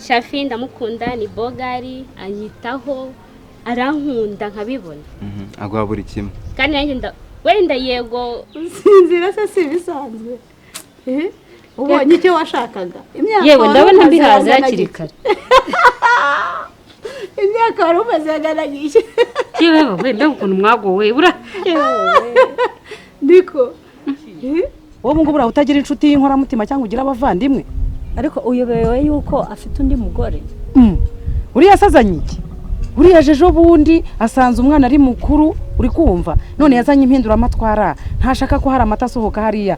Shafi ndamukunda ni bogari anyitaho arankunda nkabibona agwa buri kimwe kandi nanjye wenda yego sinzira se sibisanzwe ubonye icyo washakaga imyaka yewe ndabona mbihaza yakirikara imyaka wari umaze yagaragije yewe wenda ukuntu mwagowe bura ndiko wowe ngo bura utagira inshuti y'inkoramutima cyangwa ugira abavandimwe ariko uyobewe yuko afite undi mugore uriya asazanye iki uriya jejo bundi asanze umwana ari mukuru uri kumva none yazanye impinduramatwara ntashaka ko hari amata asohoka hariya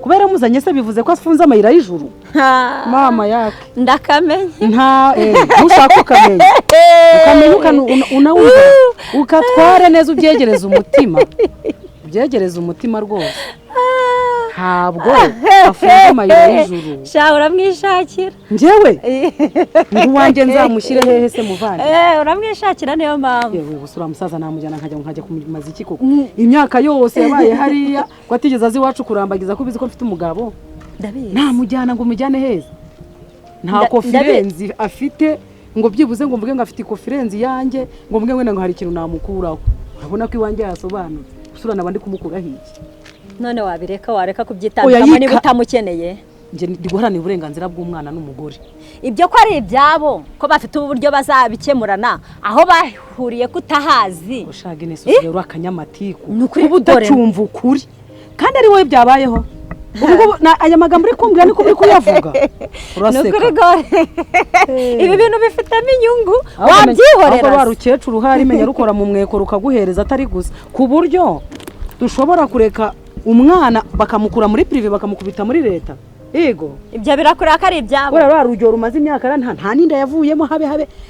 kubera muzanye se bivuze ko afunze amayira y'ijuru mama yake ndakamenye nta ntushaka ukamenya unawumva ukatware neza ubyegereza umutima rwose ntabwo afunze amayira y'ijuru sha uramwishakira njyewe ngo wanjye nzamushyire hehe se muvandi uramwishakira niyo mpamvu yewe gusura musaza namujyana nkajya kumaza iki koko imyaka yose yabaye hariya ko atigeze azi iwacu kurambagiza ko bizi ko mfite umugabo namujyana ngo umujyane heza nta kofirenzi afite ngo byibuze ngo mvuge ngo afite kofirenzi yanjye ngo mvuge ngo hari ikintu namukuraho urabona ko iwanjye yasobanutse gusura nabandi kumukuraho iki none wareka kubyitambikamo niba utamukeneye nje ndi guharanira uburenganzira bw'umwana n'umugore ibyo ko ari ibyabo ko bafite uburyo bazabikemurana aho bahuriye kutahazi ushaka inesuye uri akanyamatiku kuba udacumva ukuri kandi ari wowe byabayeho ubwo aya magambo uri kumbwira niko uri kuyavuga uraseka ibi bintu bifitemo inyungu wabyihorera aho barukecuru hari menya rukora mu mweko rukaguhereza atari gusa ku buryo dushobora kureka umwana bakamukura muri prive bakamukubita muri leta yego ibyo birakora ko ari ibyabo ura rugero rumaze imyaka nta ninda yavuyemo habe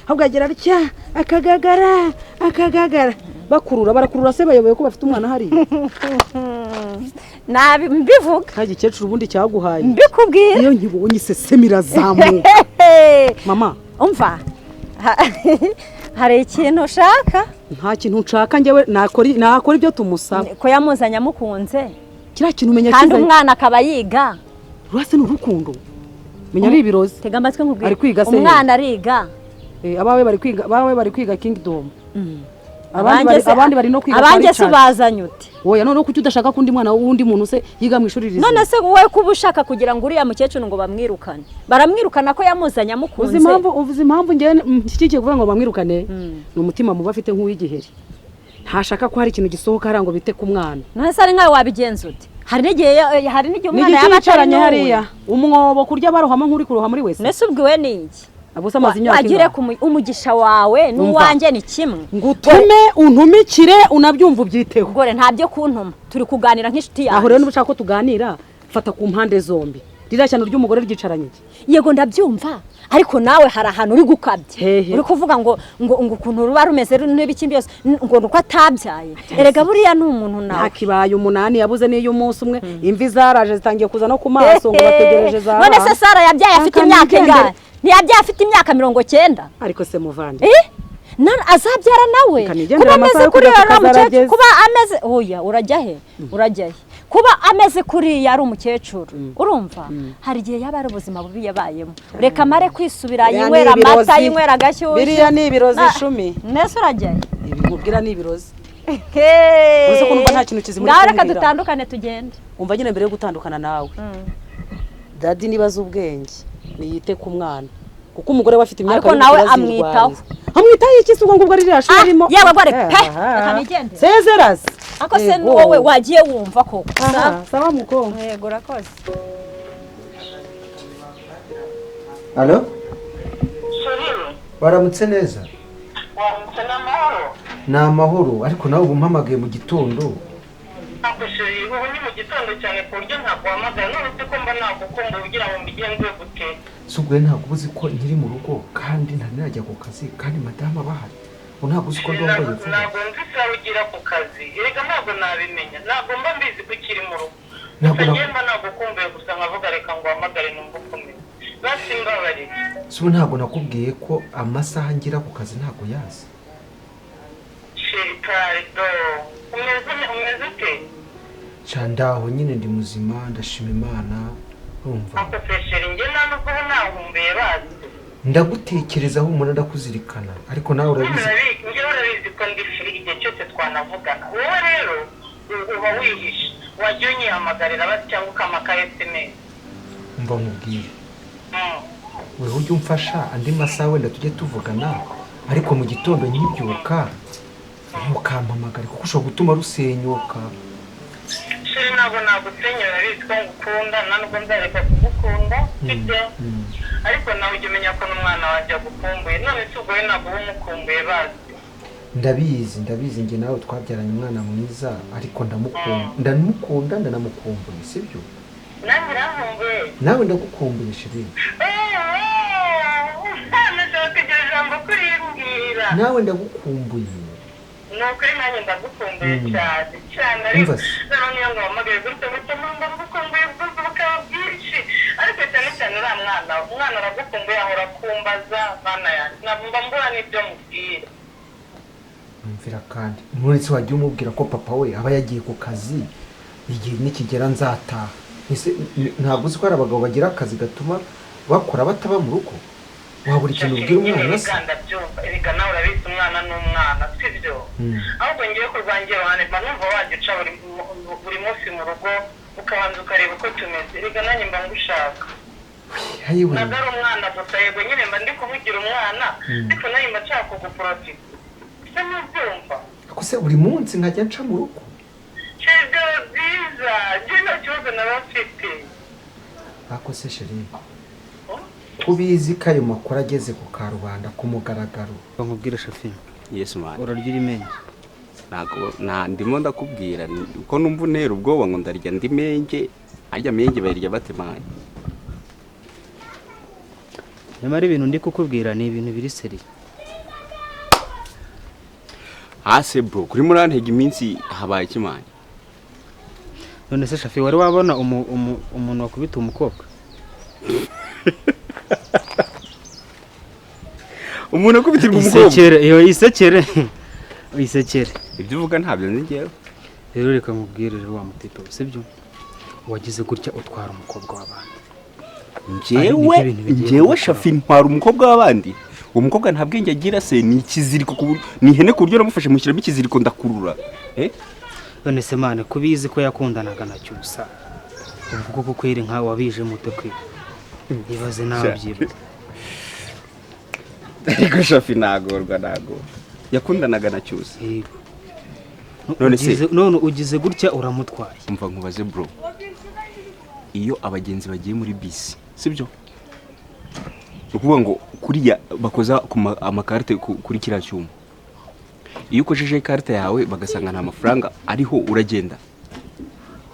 ahubwo agera rutya akagagara barakurura se bayoboye ko bafite umwana hari nabi mbivuga kaje cecuru ubundi cyaguhaye mbikubwira iyo nkibonye isesemira zamu mama umva hari ikintu ushaka nta kintu nshaka njyewe nakora ibyo tumusaba ko yamuzanye amukunze kiriya kintu umenya kandi umwana akaba yiga rwose ni urukundo menya ari ibirozi tega amatwi nkubwira ari kwiga se umwana ariga abawe bari kwiga kingdom abandi bari no kwiga abanjye se bazanye ute oya none kuki udashaka kundi mwana wundi muntu se yiga mu ishuri rizima none se wowe kuba ushaka kugira ngo uriya mukecuru ngo bamwirukane baramwirukana ko yamuzanye amukunze uzi impamvu njye nshyigikiye kuvuga ngo bamwirukane ni umutima muba afite nk'uw'igiheri ntashaka ko hari ikintu gisohoka hariya ngo bite ku mwana none se ari nkawe wabigenza ute hari n'igihe umwana yaba acaranye hariya umwobo kurya barohama nk'uri kuroha muri wese nese ubwiwe ni iki agire umugisha wawe n'uwanjye ni kimwe ngutume untumikire unabyumva ubyiteho gore ntabyo kuntuma turi kuganira nk'inshuti yawe aho rero n'ubushaka ko tuganira fata ku mpande zombi ririya cyane ry'umugore ryicaranye iki yego ndabyumva ariko nawe hari ahantu uri gukabye uri kuvuga ngo ukuntu ruba rumeze n'ibiki byose ngo nuko atabyaye erega buriya ni umuntu nawe ntakibaye umunani yabuze n'iyo umunsi umwe imvi zaraje zitangiye kuza no ku maso ngo bategereje za none se Sara yabyaye afite imyaka ingahe ntiyabyaye afite imyaka 90 ariko se muvandi azabyara nawe kuba ameze kuriya kuba ameze oya urajya he kuba ameze kuriya ari umukecuru urumva hari igihe yaba ari ubuzima bubi yabayemo reka mare kwisubira yinywera amata yinywera agashyushyu biriya ni ibirozi 10 nese urajya he ibimubwira ni ibirozi uzi ko numva nta kintu kizimuri ngaho reka dutandukane tugende umva nyine mbere yo gutandukana nawe dadi nibaza ubwenge niyite ku mwana kuko umugore we afite imyaka ariko nawe amwitaho iki se ubwo ari rya shuri arimo yewe gore reka nigende sezerazi ako se wowe wagiye wumva koko sawa muko yego rakoze Allo baramutse neza waramutse n'amahoro ni amahoro ariko nawe ubumpamagaye mu gitondo akosheri ubu ni mu gitondo cyane ku buryo ntaguhamagara none uzi ko mba nagukumva ugira ngo mbigenze gute subwe ntabwo uzi ko nkiri mu rugo kandi ntanajya ku kazi kandi madamu abahari ntabwo uzi ko ndongoye vuba ntabwo nzi isaha ugira ku kazi erega ntabwo nabimenya ntabwo mba mbizi ko ukiri mu rugo ntabwo mba nagukumbuye gusa nkavuga reka ngo uhamagare numva ukomeye basimbabarira so ntabwo nakubwiye ko amasaha ngira ku kazi ntabwo yazi shirikardo umeze ute candaho nyine ndi muzima ndashima Imana urumva ako fesheri nge nubwo nahumbuye bazi ndagutekerezaho umuntu ndakuzirikana ariko nawe urabizi nge urabizi ko ndi free igihe cyose twanavugana wowe rero uba wihishe wajya unyihamagarira bati cyangwa ukamaka SMS mba nkubwire wewe ujye umfasha andi masaha wenda tujye tuvugana ariko mu gitondo nkibyuka mukampamagara kuko ushobora gutuma rusenyuka shiri ntabwo nagusenyera bitwa ngukunda nubwo nzareka kugukunda sibyo ariko nawe ujya umenya ko n'umwana wanjye agukumbuye none si ubwo we ntabwo uba umukumbuye bazi ndabizi njye nawe twabyaranye umwana mwiza ariko ndamukunda ndanamukumbuye sibyo nanjye urakumbuye nawe ndagukumbuye shiri nashaka kugira ijambo kurimbwira nawe ndagukumbuye ni ukuri nanjye ndagukumbuye cyane ariko noneho niyo ngo wamagaye gutya bituma ndagukumbuye ubwuzu bukaba bwinshi ariko cyane cyane uriya umwana aragukumbuye ahora akumbaza mana yanjye mba mbura n'ibyo mubwira mvira kandi nturetse wajya umubwira ko papa we aba yagiye ku kazi igihe nikigera nzataha ntabwo uzi ko hari abagabo bagira akazi gatuma bakora bataba mu rugo wabura ikintu ubwira umwana se erega nawe urabizi umwana n'umwana sibyo ahubwo ngiye kurwangira abantu mba numva wajya uca buri munsi mu rugo ukabanza ukareba uko tumeze erega nanjye mba ngushaka ntabwo ari umwana gusa yego nyine mba ndi kuvugira umwana ariko nanjye mba nshaka kuguporotira ese ntubyumva ariko se buri munsi nkajya nca mu rugo shega byiza njye nta kibazo naba mfite ako se sheri ubizi ko ayo makuru ageze ku karubanda ku mugaragaro nkubwire shafi yes man urarya imenge ntago ndimo ndakubwira uko numva untera ubwoba ngo ndarya ndi menge arya menge bayirya batemanye nyamara ibintu ndi kukubwira ni ibintu biri seri hase bro kuri murantega iminsi habaye kimanye none se shafi wari wabona umuntu wakubita umukobwa umuntu akubitirwa umukobwa isekere ibyo uvuga ntabyo nzi ngewe rero reka nkubwire wa mutipe sibyo wagize gutya utwara umukobwa w'abandi njyewe shafi ntwara umukobwa w'abandi uwo mukobwa nta bwenge agira se ni ikiziriko ni ihene ku buryo namufashe mushyiramo ikiziriko ndakurura none se mane kubizi ko yakundanaga na cyusa ubwo kuko kweri nka wabije muto kwe ibaze nabyibuze ariko shafi nago yakundanaga na cyusa none ugize gutya uramutwaye umva nkubaze bro iyo abagenzi bagiye muri bisi sibyo ukuvuga ngo kuriya bakoza amakarite kuri kiriya cyuma iyo ukojeje ikarita yawe bagasanga nta mafaranga ariho uragenda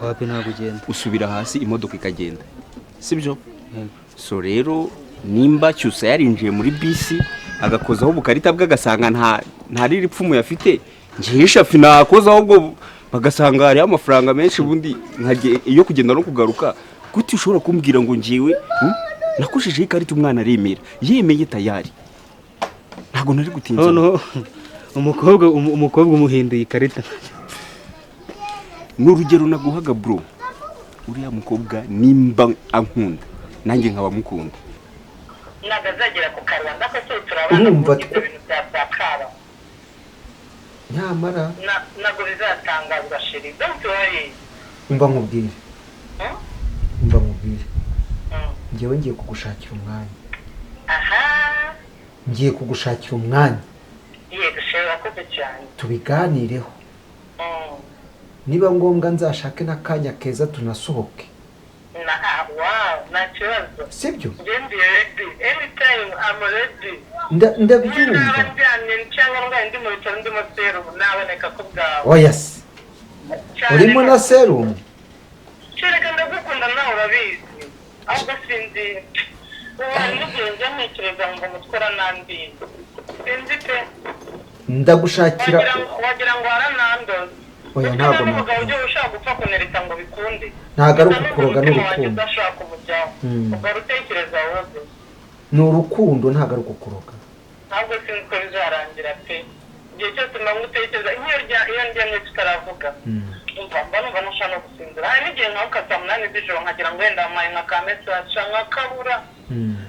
wapi ntabwo ugenda usubira hasi imodoka ikagenda sibyo so rero nimba cyusa yarinjiye muri bisi agakozaho ubukarita bwe agasanga nta riri pfumu yafite ngiye shafi nakozaho ubwo bagasanga hariho amafaranga menshi ubundi iyo kugenda no kugaruka gute ushobora kumbwira ngo ngiwe nakojeje ikarita umwana aremera yemeye tayari ntabwo nari gutinza noneho umukobwa umuhinduye ikarita n'urugero naguhaga bro uriya mukobwa nimba ankunda nanjye nkaba mukunda ntabwo azagera ku karubanda ko se turabana ibyo bintu byazakara nyamara ntabwo bizatangazwa sheri don't worry umva nkubwire njyewe ngiye kugushakira umwanya ngiye kugushakira umwanya yego sheri urakoze cyane tubiganireho niba ngombwa nzashake n'akanya keza tunasohoke nta kibazo sibyo ndi ready anytime I'm ready ndabyumva cyangwa ndwaye ndi mu bitaro ndimo serumu naboneka ko bwawe oya se urimo na serumu kereka ndagukunda nawe urabizi ahubwo sinzi harimo igihe njya ntekereza ngo mutwara n'andi sinzi pe ndagushakira wagira ngo waranandoze oya ntabwo umugabo ujye ushaka gupfa kunereta ngo bikunde ntabwo ari ukukuroga n'urukundo udashaka umujyaho ubwo rutekereza wowe ni urukundo ntabwo ari ukukuroga ntabwo sinzi ko bizarangira pe igihe cyose mba ngutekereza iyo ndyamye tutaravuga mba numva ntushaka no gusinzira hari n'igihe nkabuka saa 8 z'ijoro nkagira ngo wenda amaye nka ka mesaje nkakabura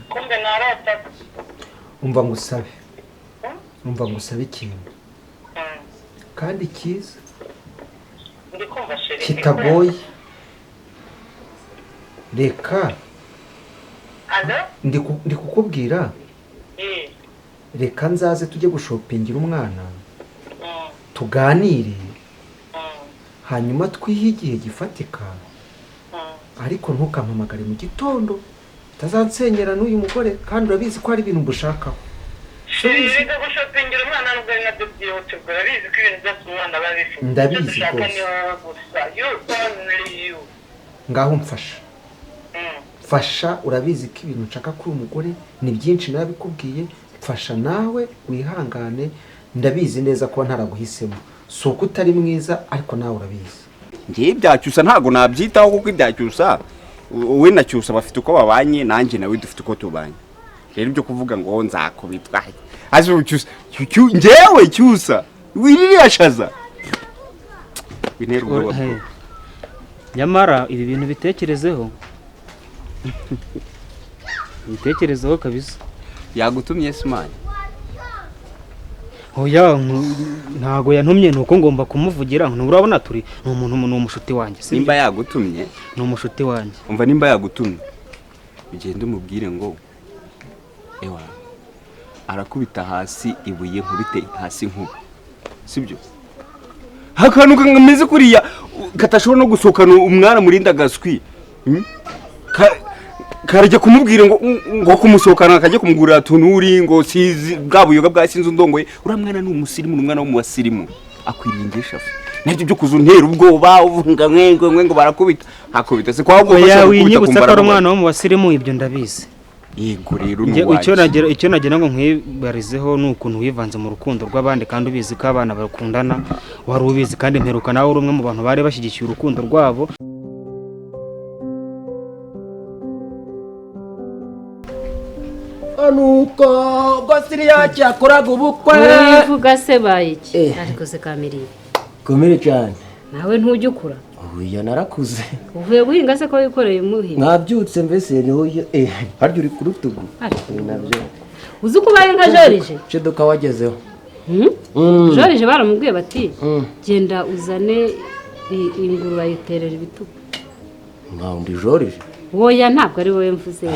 kumbe narota umva ngusabe ikintu kandi cyiza kitagoye reka ndi kukubwira reka nzaze tujye gushopingira umwana tuganire hanyuma twihe igihe gifatika ariko ntukampamagare mu gitondo utazansenyera n'uyu mugore kandi urabizi ko hari ibintu mbushakaho reka gushopingira umwana nubwo ari nabyo byihutirwa urabizi ko ibintu byose umwana aba abifite ndabizi rwose ngaho mfasha urabizi ko ibintu nshaka kuri umugore ni byinshi narabikubwiye mfasha nawe wihangane ndabizi neza ko ntaraguhisemo si uko utari mwiza ariko nawe urabizi ngiye ibyacyusa ntabwo nabyitaho kuko ibyacyusa wowe na cyusa bafite uko babanye nanjye nawe dufite uko tubanye rero ibyo kuvuga ngo nzakubitwa azi cyusa ngewe cyusa wiririyashaza binerwa nyamara ibi bintu bitekerezeho bitekerezeho kabisa yagutumye simani oya ntago yantumye nuko ngomba kumuvugira urabona turi ni umuntu ni umushuti wanjye nimba yagutumye ni umushuti wanjye umva nimba yagutumye ugende umubwire ngo ewa arakubita hasi ibuye nkubite hasi nkuba sibyo hakantu kameze kuriya katashobora no gusohokana umwana murinda gaswi karajya kumubwira ngo kumusohokana akajya kumugurira tunuri ngo sizi bwa buyoga bwa sinzi ndongoye uriya mwana ni umusirimu n'umwana wo mu basirimu akwiringisha nabyo byo kuzuntera ubwoba uvunga ngo barakubita hakubita se kwa bwo bashaka gukubita ko umwana wo mu basirimu ibyo ndabizi yego rero n'uwaje icyo nagira ngo nkwibarizeho ni ukuntu wivanze mu rukundo rw'abandi kandi ubizi ko abana bakundana wari ubizi kandi mperuka nawe uri umwe mu bantu bari bashyigikiye urukundo rwabo nuko Basiriya cyakoraga ubukwe uvuga se bayiki ariko se kamiriye komere cyane nawe ntujye ukura oya narakuze uvuye guhinga se ko wikoreye umuhinga mwabyutse mbese ni hoye haryo uri ku rutugu nabyo uzi ko ubaye nka Jorije cedoka wagezeho Jorije baramubwiye bati genda uzane inguru bayiterera ibitugu nkaho ndi Jorije woya ntabwo ari wowe mvuze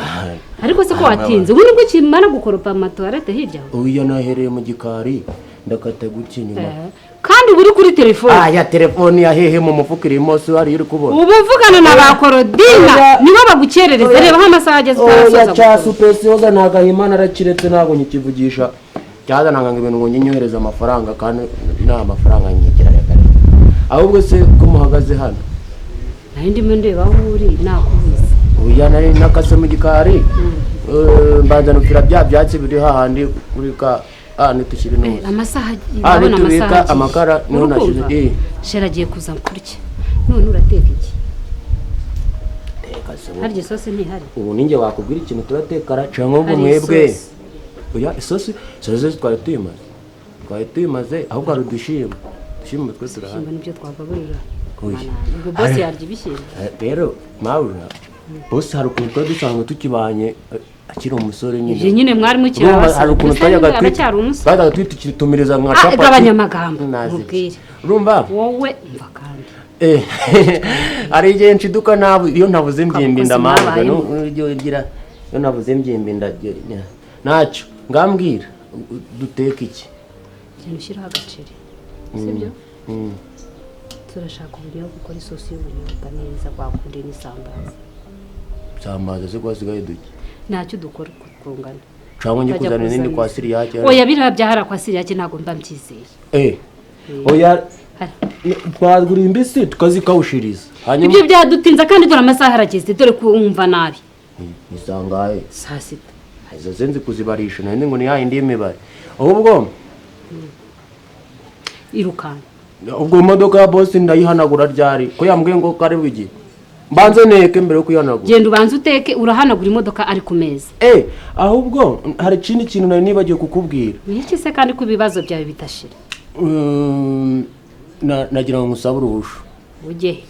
ariko se ko watinze ubu nibwo kimara gukoropa amatoilette hirya oya nahereye mu gikari ndakata guki nyuma kandi uri kuri telefone ya telefone ya hehe mu mufuka irimo se ari uri kubona ubu mvugana na ba Korodina nibo bagukerereza reba amasaha ageze utarasoza ya cha supesiyoga nagahimana arakiretse nago nyikivugisha cyazanaga ngo ibintu ngo nyinyohereza amafaranga kandi nta mafaranga nyigera reka ahubwo se ko muhagaze hano nandi ndeba aho uri nakubize oya nari nakase mu gikari mbanza nufira bya byatsi biri hahandi kuri ka nitukiri no amasaha ndabona amasaha amakara niho nashize sheragiye kuza kurya none urateka iki harya isosi ntihari ubu ninjye wakubwira ikintu turatekara cyangwa ngo mwebwe oya isosi twari tuyimaze ahubwo hari udushimba twe turahari nibyo twagaburira ubwo bosi yarya ibishyimbo rero mawura bosi hari ukuntu tuba dusanzwe tukibanye akiri umusore nyine ibyo nyine mwari mukirabasa hari ukuntu twajyaga twitumireza nka capati gabanya amagambo mubwire urumva wowe mva kandi hari igihe nshiduka nawe iyo ntavuze mbyimbi ndamavuga n'uryo gira iyo navuze mbyimbi ndagira ntacyo ngambwira duteka iki cyane ushyiraho agaceri sibyo turashaka uburyo gukora isosi y'ubunyobwa neza bwakunde n'isambaza sambaza se kwasigaye duke ntacyo dukora kungana cyangwa njye kuzana n'indi kwa Siriyake oya biriya byahara kwa Siriyake ntabwo mba mbyizeye oya twagura imbisi tukazikawushiriza ibyo byadutinza kandi dore amasaha arageze dore ko wumva nabi isangaye saa sita izo zenzi kuzibarisha nandi ngo ni yayindi y'imibare ahubwo irukana ubwo imodoka ya boss ndayihanagura ryari ko yambwiye ngo kare wigi mbanze neke mbere yo kuyihanagura genda ubanze uteke urahanagura imodoka ari ku meza ahubwo hari ikindi kintu nari nibagiye kukubwira iki se kandi ko ibibazo byawe bitashira nagira ngo ngusabe uruhusha ujye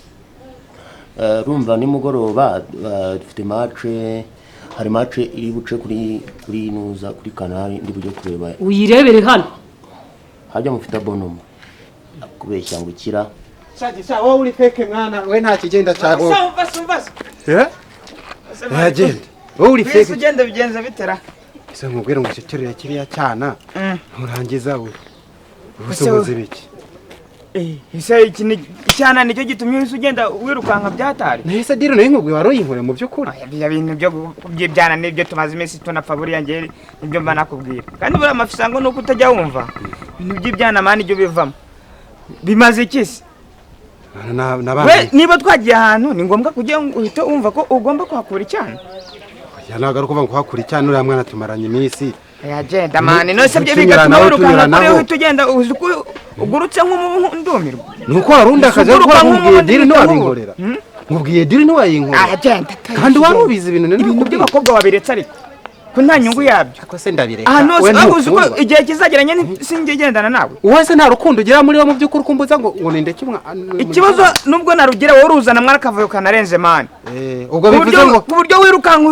rumva nimugoroba dufite hari match iri buce kuri nuza kuri kanari ndi bujye kureba uyirebere hano hajya mufite bonoma kubeshya ngo ukira Shagisa wowe uri feke mwana we nta kigenda cyago Sumva yagenda wowe uri feke ugenda bigenza bitera ese nkubwira ngo cyekerere kiriya cyana nturangiza we ubusobozi biki ise iki cyana nicyo gitumye ugenda wirukanka byatari nese diro nayo nkubwiye waroyinkore mu byukuri ibyo bintu byo by'ibyana nibyo tumaze iminsi tunapfa buriya ngeri nibyo mba nakubwira kandi buriya amafisango nuko utajya wumva ibintu by'ibyana mani ibyo bivamo bimaze ikisi we niba twagiye ahantu ni ngombwa kugira ngo uhite wumva ko ugomba kuhakura icyana ntabwo ari ukuvuga ngo kuhakura icyana uriya mwana tumaranye iminsi yagenda mani nose byo bigatuma wirukanka kure uhita ugenda uzi ko ugurutse nk'umundumirwa nuko warunda akaje ko nkubwiye diri ntiwabinkorera nkubwiye diri ntiwayinkorera kandi wari ubizi ibintu by'abakobwa babiretse ariko ko nta nyungu yabyo ako se ndabireka uzi ko igihe kizageranye sinjye gendana nawe wese nta rukundo ugira muri wo mu by'ukuri kumbuza ngo nindeke ikibazo nubwo narugira wowe uruzana mwana kavuyo kanarenze mani ubwo bivuze ngo ku buryo wirukanka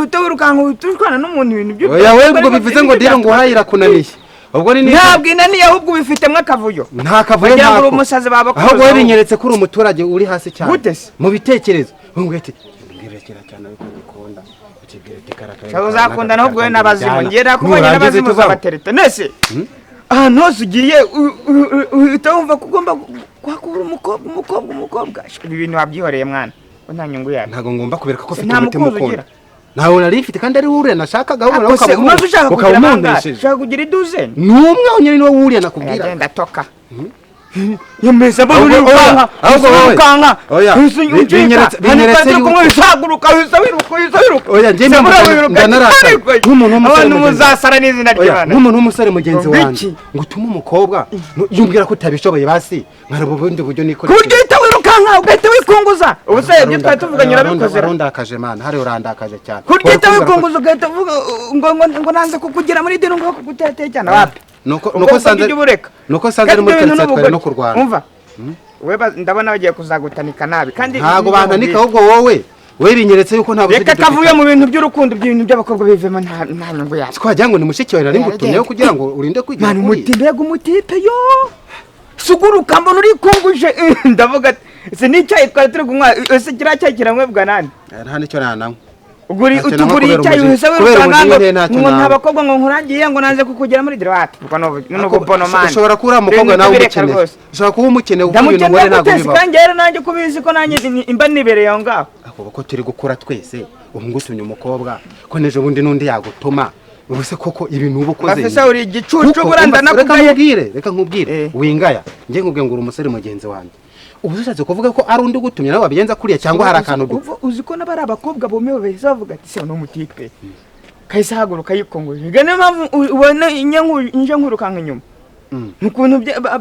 utwana n'umuntu ibintu byo oya we ubwo bivuze ngo dira ngo wahira kunaniye ubwo ni ntabwo inaniye ahubwo ubifitemo akavuyo nta kavuyo ntabwo umusazi baba ahubwo we binyeretse ko uri umuturage uri hasi cyane gute se mu bitekerezo ngwete ngirekera cyane ariko bikunda uzakunda n'ubwo we n'abazimu ngera kubonye n'abazimu zabatereta nese ahantu hose ugiye uhita wumva ko ugomba kwakura umukobwa ibi bintu wabyihoreye mwana ko nta nyungu yawe ntabwo ngomba kubereka ko ufite umutima ukunda ntawe nari mfite kandi ari wuriya nashakaga ahubwo ushaka kugira iduzeni n'umwe nyine niwe wuriya nakubwira agenda toka yemeza bari ukanka ukanka binyeretse yuko wisaguruka wiruka oya nje ndanaraka nk'umuntu muzasara n'izina ry'Imana nk'umuntu w'umusore mugenzi wanjye ngo utume umukobwa yumbwira ko utabishoboye basi nkarabo bundi buryo niko kuryo ita wirukanka ugahita wikunguza ubuse ibyo twari tuvuganye urabikoze urandakaje mana hari urandakaje cyane kuryo ita wikunguza ugahita uvuga ngo nanze kukugira muri dino ngo kuguteteye cyane wapi nuko sanze ari muri karitsiye twari no kurwana umva weba ndabona bagiye kuzagutanika nabi kandi ntago bantanika ahubwo wowe binyeretse yuko nta bushobozi reka kavuye mu bintu by'urukundo by'ibintu by'abakobwa bivemo nta nyungu yawe twagira ngo ni mushiki wawe nari ngutumyeho kugira ngo urinde kwigira mani mutindega umutipe yo suguruka mbona uri kunguje ndavuga se n'icyayi twari turi kunywa ese kiriya cyayi kiramwebwa nani nta nicyo nananywa utuguriye icyayi uhise wirukanga ngo nta bakobwa ngo nkurangiye ngo nanze kukugera muri direwati nuko bonomani ushobora kuba umukobwa nawe umukeneye ushobora kuba umukeneye kuko ibintu nkore ntabwo bibaho kandi rero nanjye kubizi ko nanjye imba nibereye aho ngaho ko turi gukura twese ubu ngutumye umukobwa ko nejo bundi n'undi yagutuma ubuse koko ibintu uba ukoze bafisa uri igicucu buranda nakubwiye reka nkubwire wingaya njye nkubwiye ngo uri umusore mugenzi wanjye ubu ushatse kuvuga ko ari undi gutumye nawe wabigenza kuriya cyangwa hari akantu uzi ko n'abari abakobwa bumewe bahise bavuga ati se n'umutipe kahise haguruka yikonguje niyo mpamvu ubona nje nkurukanka inyuma ukuntu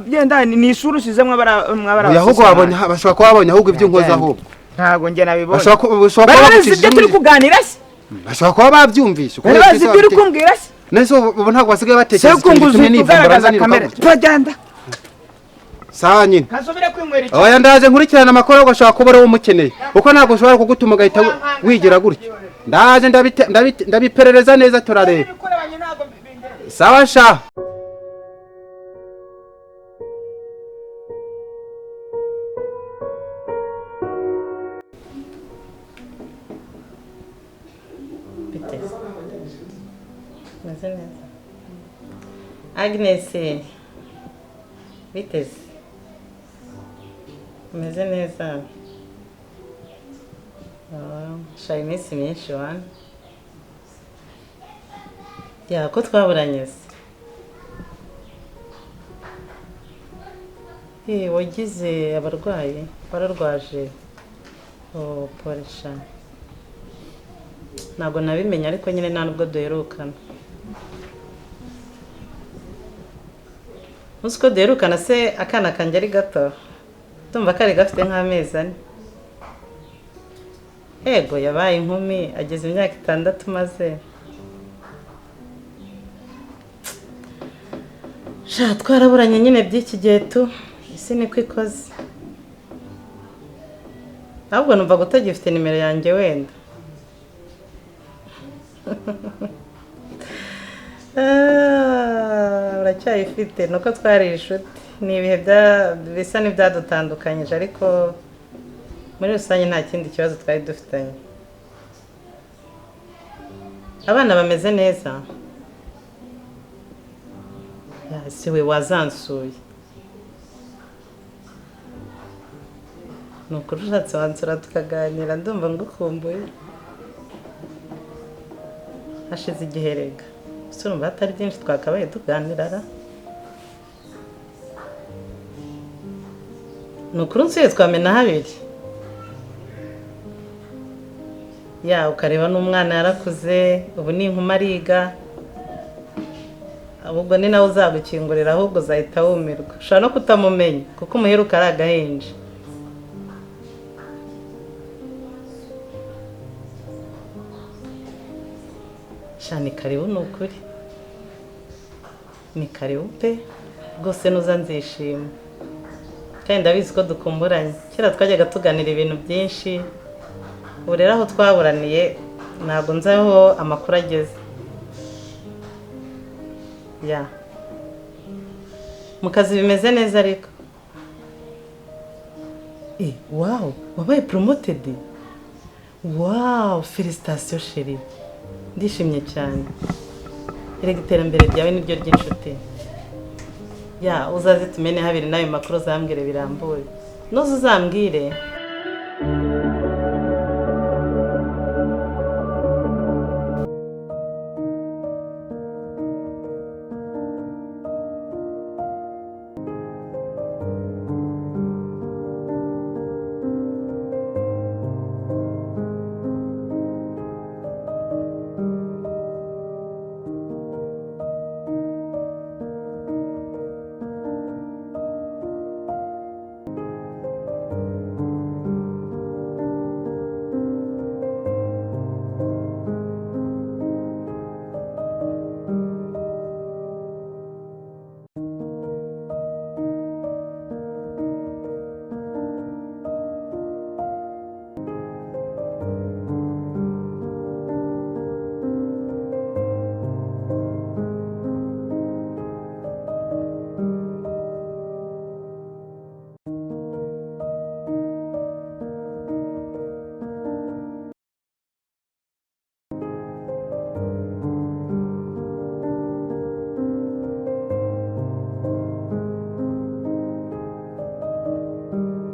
byenda ni isura usizemo mwabara ahubwo bashobora kuba babonye ahubwo ibyo nkoze ahubwo ntabwo njye nabibonye barazi ibyo turi kuganira se bashobora kuba babyumvisha barazi ibyo uri kumbwira se nese ubu ntabwo basigaye batekereza ikintu gitumye nivumbura nzanira turagenda sawa nyine kasubira kwinywera icyo oya ndaje nkurikirana amakuru ahubwo ashobora kuba ari wowe umukeneye kuko ntabwo ushobora kugutuma ugahita wigira gutyo ndaje ndabiperereza neza turareba sawa sha Agnes biteze umeze neza shayi iminsi myinshi wana ko twaburanye se wagize abarwayi wararwaje polisha ntabwo nabimenye ariko nyine nta nubwo duherukana uzi ko duherukana se akana kanjye ari gato tumva kari gafite nk'amezi 4 yego yabaye inkumi ageze imyaka 6 maze sha twaraburanye nyine by'iki gihe tu isi niko ikoze ahubwo numva gutagifite nimero yanjye wenda uracyayifite nuko twari inshuti ni ibihe bisa n'ibyadutandukanyije ariko muri rusange nta kindi kibazo twari dufitanye abana bameze neza si we wazansuye ni ukuri ushatse wansura tukaganira ndumva ngukumbuye hashize igihe rega ese urumva hatari byinshi twakabaye tuganirara ni ukuri nsuye twamena habiri ya ukareba n'umwana yarakuze ubu ni inkumi ariga ahubwo ni nawe uzagukingurira ahubwo uzahita wumirwa ushobora no kutamumenya kuko umuheruka ari agahinja ni karibu ni ukuri ni karibu pe rwose nuza nzishima kandi ndabizi ko dukumburanye kera twajyaga tuganira ibintu byinshi ubu rero aho twaburaniye ntabwo nzi aho amakuru ageze ya mu kazi bimeze neza ariko wawu wabaye poromotedi wawu felicitasiyo sheri ndishimye cyane erega iterambere ryawe niryo ry'inshuti ya uzaze tumene habiri n'ayo makuru uzambwire birambuye nuza uzambwire